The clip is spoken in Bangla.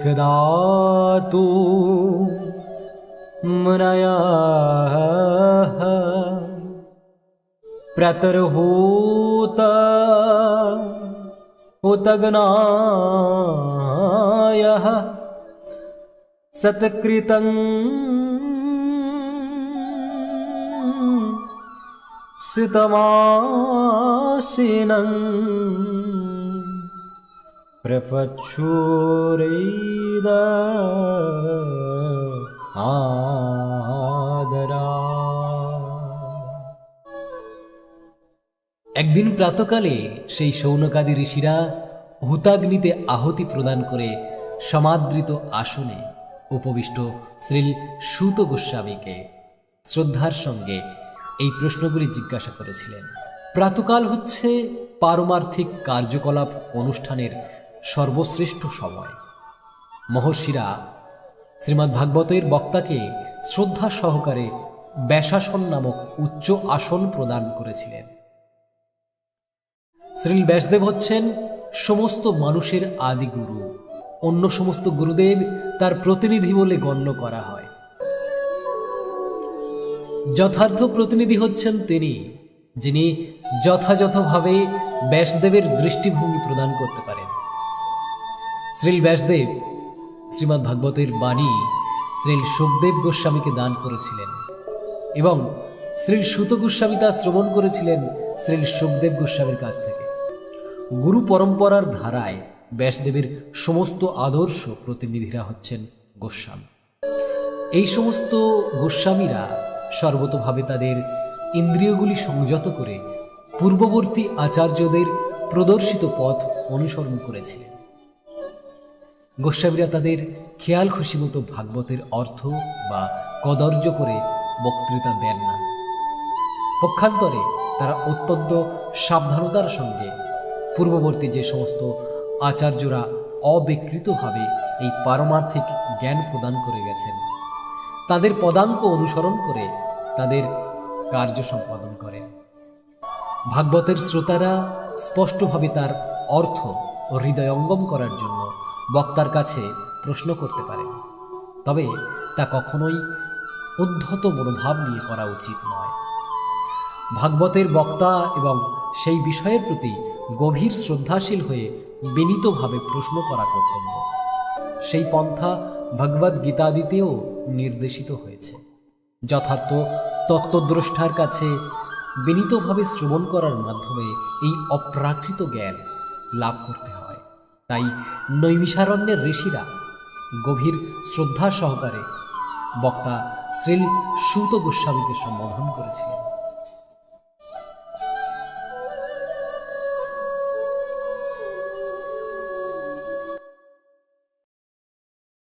एकदा तु मुनयः प्रतर्हूत उतग्नायः सत्कृतं सितमासीनं प्रपच्छुरेद आदरा। একদিন প্রাতকালে সেই শৌনকাদি ঋষিরা হুতাগ্নিতে আহুতি প্রদান করে সমাদৃত আসনে উপবিষ্ট শ্রীল সুত গোস্বামীকে শ্রদ্ধার সঙ্গে এই প্রশ্নগুলি জিজ্ঞাসা করেছিলেন। প্রাতকাল হচ্ছে পারমার্থিক কার্যকলাপ অনুষ্ঠানের সর্বশ্রেষ্ঠ সময়। মহর্ষিরা শ্রীমদ্ ভাগবতের বক্তাকে শ্রদ্ধা সহকারে ব্যাসাসন নামক উচ্চ আসন প্রদান করেছিলেন। শ্রীল ব্যাসদেব হচ্ছেন সমস্ত মানুষের আদি গুরু। অন্য সমস্ত গুরুদেব তার প্রতিনিধি বলে গণ্য করা হয়। যথার্থ প্রতিনিধি হচ্ছেন তিনি, যিনি যথাযথভাবে ব্যাসদেবের দৃষ্টিভঙ্গি প্রদান করতে পারেন। শ্রীল ব্যাসদেব শ্রীমদ্ ভাগবতের বাণী শ্রীল সুখদেব গোস্বামীকে দান করেছিলেন এবং শ্রীল সুত গোস্বামী তা শ্রবণ করেছিলেন শ্রীল সুখদেব গোস্বামীর কাছ থেকে। গুরু পরম্পরার ধারায় ব্যাসদেবের সমস্ত আদর্শ প্রতিনিধিরা হচ্ছেন গোস্বামী। এই সমস্ত গোস্বামীরা সর্বতোভাবে তাদের ইন্দ্রিয়গুলি সংযত করে পূর্ববর্তী আচার্যদের প্রদর্শিত পথ অনুসরণ করেছিলেন। গোস্বামীরা তাদের খেয়াল খুশি মতো ভাগবতের অর্থ বা কদর্য করে বক্তৃতা দেন না। পক্ষান্তরে তারা অত্যন্ত সাবধানতার সঙ্গে পূর্ববর্তী যে সমস্ত আচার্যরা অবিকৃতভাবে এই পারমার্থিক জ্ঞান প্রদান করে গেছেন তাদের পদাঙ্ক অনুসরণ করে তাদের কার্য সম্পাদন করেন। ভাগবতের শ্রোতারা স্পষ্টভাবে তার অর্থ ও হৃদয়ঙ্গম করার জন্য বক্তার কাছে প্রশ্ন করতে পারেন, তবে তা কখনোই উদ্ধত মনোভাব নিয়ে করা উচিত নয়। ভাগবতের বক্তা এবং সেই বিষয়ের প্রতি গভীর শ্রদ্ধাশীল হয়ে বিনীতভাবে প্রশ্ন করা কর্তব্য। সেই পন্থা ভগবদ্ গীতাদিতেও নির্দেশিত হয়েছে। যথার্থ তত্ত্বদ্রষ্টার কাছে বিনীতভাবে শ্রবণ করার মাধ্যমে এই অপ্রাকৃত জ্ঞান লাভ করতে হয়। তাই নৈমিষারণ্যের ঋষিরা গভীর শ্রদ্ধা সহকারে বক্তা শ্রীল সুত গোস্বামীকে সম্বোধন করেছিলেন।